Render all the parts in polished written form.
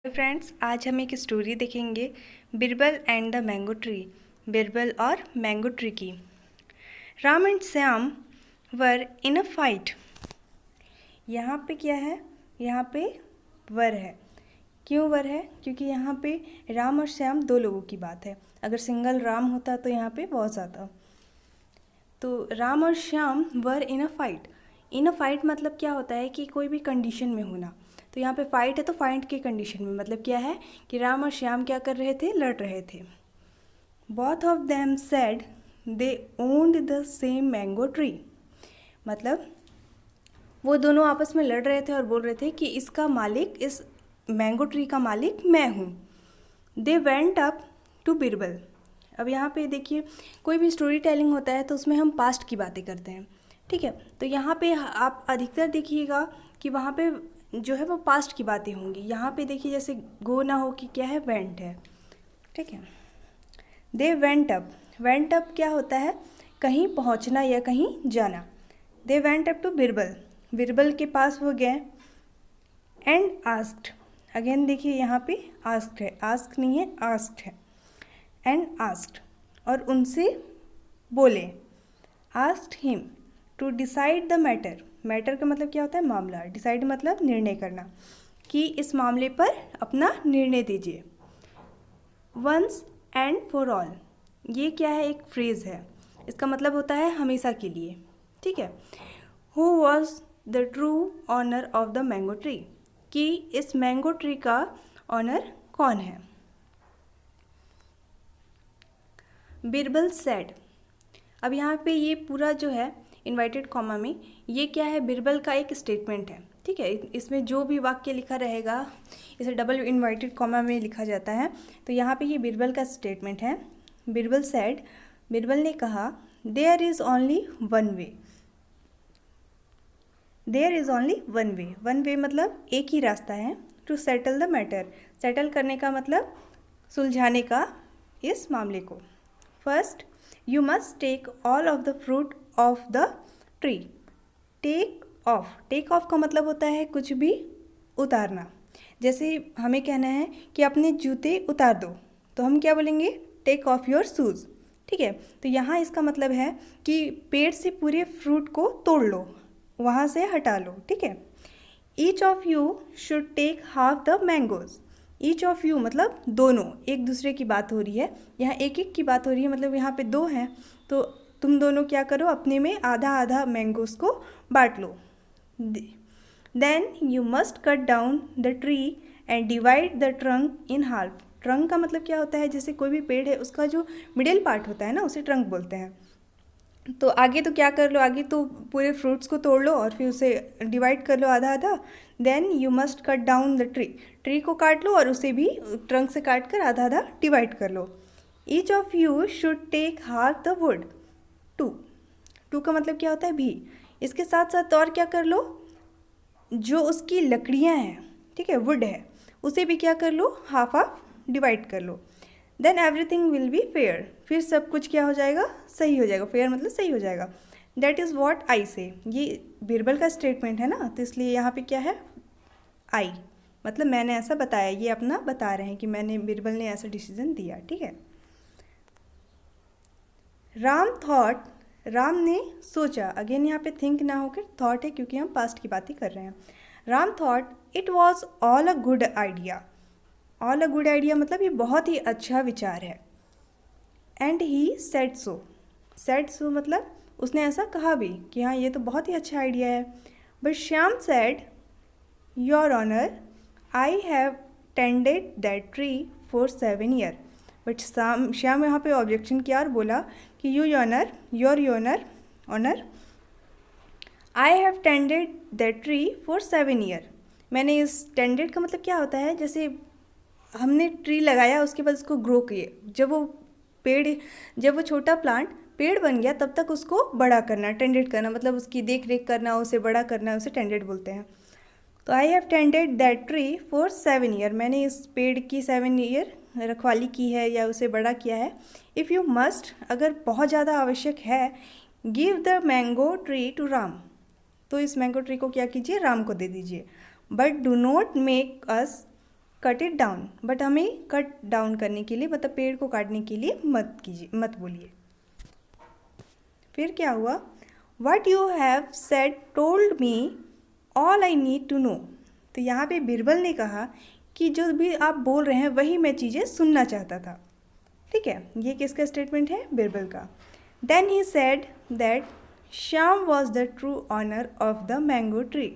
Hello friends, आज हम एक स्टोरी देखेंगे Birbal and the mango tree. Birbal और मैंगो ट्री की। Ram and Shyam were in a fight. यहाँ पे क्या है? यहाँ पे वर है। क्यों वर है? क्योंकि यहाँ पे राम और श्याम दो लोगों की बात है। अगर सिंगल राम होता तो यहाँ पे बहुत ज़्यादा। तो राम और Shyam were in a fight. In a fight मतलब क्या होता है कि कोई भी कंडीशन में होना। तो यहाँ पे फाइट है तो फाइट की कंडीशन में मतलब क्या है कि राम और श्याम क्या कर रहे थे? लड़ रहे थे। Both of them said they owned the same mango tree. मतलब वो दोनों आपस में लड़ रहे थे और बोल रहे थे कि इसका मालिक, इस मैंगो ट्री का मालिक मैं हूँ। They went up to Birbal. अब यहाँ पे देखिए, कोई भी स्टोरी टेलिंग होता है तो उसमें हम पास्ट की बातें करते हैं, ठीक है। तो यहाँ पे आप अधिकतर देखिएगा कि वहाँ पे जो है वो पास्ट की बातें होंगी। यहाँ पे देखिए जैसे गो ना हो कि क्या है, वेंट है, ठीक है। दे वेंट अप क्या होता है? कहीं पहुँचना या कहीं जाना। They went up to Birbal. Birbal के पास वो गए। एंड आस्क्ड, अगेन देखिए यहाँ पे आस्क्ड है, आस्क नहीं है, आस्क्ड है। एंड आस्क्ड, और उनसे बोले। Asked him to decide the matter. Matter का मतलब क्या होता है? मामला। डिसाइड मतलब निर्णय करना, कि इस मामले पर अपना निर्णय दीजिए। वंस एंड फॉर ऑल, ये क्या है? एक फ्रेज़ है। इसका मतलब होता है हमेशा के लिए, ठीक है। Who was the true owner of the mango tree, कि इस मैंगो ट्री का ऑनर कौन है? बिरबल सेड। अब यहाँ पे ये पूरा जो है इन्वाइटेड कॉमा में, ये क्या है? बिरबल का एक स्टेटमेंट है, ठीक है। इसमें जो भी वाक्य लिखा रहेगा इसे डबल इन्वाइटेड कॉमा में लिखा जाता है। तो यहाँ पे ये बिरबल का स्टेटमेंट है। बिरबल सेड, बिरबल ने कहा, there is only one way. There is only one way. One way मतलब एक ही रास्ता है। To settle the matter, settle करने का मतलब सुलझाने का इस मामले को। First you must take all of the fruit of the tree. Take off, take off का मतलब होता है कुछ भी उतारना। जैसे हमें कहना है कि अपने जूते उतार दो, तो हम क्या बोलेंगे? टेक ऑफ योर शूज़, ठीक है। तो यहाँ इसका मतलब है कि पेड़ से पूरे फ्रूट को तोड़ लो, वहाँ से हटा लो, ठीक है। Each of you should take half the mangoes. Each of you मतलब दोनों, एक दूसरे की बात हो रही है। यहाँ एक एक की बात हो रही है, मतलब यहाँ पे दो हैं, तो तुम दोनों क्या करो? अपने में आधा आधा मैंगोज़ को बांट लो। Then you must cut down the tree and divide the trunk in half. Trunk का मतलब क्या होता है? जैसे कोई भी पेड़ है उसका जो मिडिल पार्ट होता है ना, उसे ट्रंक बोलते हैं। तो आगे तो क्या कर लो? आगे तो पूरे फ्रूट्स को तोड़ लो और फिर उसे डिवाइड कर लो आधा आधा। Then you must cut down the tree, tree को काट लो और उसे भी ट्रंक से काट कर आधा आधा डिवाइड कर लो। Each of you should take half the wood. Too, too का मतलब क्या होता है? भी। इसके साथ साथ और क्या कर लो? जो उसकी लकड़ियाँ हैं, ठीक है, वुड है, उसे भी क्या कर लो? हाफ हाफ डिवाइड कर लो। Then everything will be fair, फिर सब कुछ क्या हो जाएगा? सही हो जाएगा। फेयर मतलब सही हो जाएगा। दैट इज़ वॉट आई से। ये बिरबल का स्टेटमेंट है ना, तो इसलिए यहाँ पे क्या है? आई मतलब मैंने ऐसा बताया, ये अपना बता रहे हैं कि मैंने, बिरबल ने ऐसा डिसीजन दिया, ठीक है। राम थॉट, राम ने सोचा। अगेन यहाँ पे थिंक ना होकर थॉट है, क्योंकि हम पास्ट की बात ही कर रहे हैं। Ram thought it was all a good idea. All a good idea मतलब ये बहुत ही अच्छा विचार है। And he said so. Said so मतलब उसने ऐसा कहा भी कि हाँ ये तो बहुत ही अच्छा आइडिया है। But Shyam said, your honour, I have tended that tree for 7 year. But Shyam यहाँ पे ऑब्जेक्शन किया और बोला कि your honour, honour, I have tended that tree for 7 year. मैंने इस टेंडेड का मतलब क्या होता है? जैसे हमने ट्री लगाया, उसके बाद उसको ग्रो किए, जब वो छोटा प्लांट पेड़ बन गया तब तक उसको बड़ा करना, टेंडेड करना, मतलब उसकी देख रेख करना, उसे बड़ा करना, उसे टेंडेड बोलते हैं। तो आई have tended that tree for 7 year. मैंने इस पेड़ की 7 ईयर रखवाली की है या उसे बड़ा किया है। इफ़ यू मस्ट, अगर बहुत ज़्यादा आवश्यक है, give the mango tree to Ram, तो इस मैंगो ट्री को क्या कीजिए? राम को दे दीजिए। But do not make us cut it down, but हमें कट डाउन करने के लिए मतलब पेड़ को काटने के लिए मत बोलिए। फिर क्या हुआ, what you have said told me all I need to know. तो यहाँ पे बिरबल ने कहा कि जो भी आप बोल रहे हैं वही मैं चीज़ें सुनना चाहता था। ठीक है, ये किसका स्टेटमेंट है, बिरबल का। Then he said that Shyam was the true owner of the mango tree.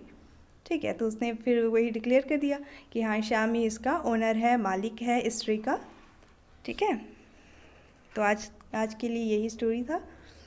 ठीक है, तो उसने फिर वही डिक्लेयर कर दिया कि हाँ श्याम ही इसका ओनर है, मालिक है इस ट्री का। ठीक है, तो आज के लिए यही स्टोरी था।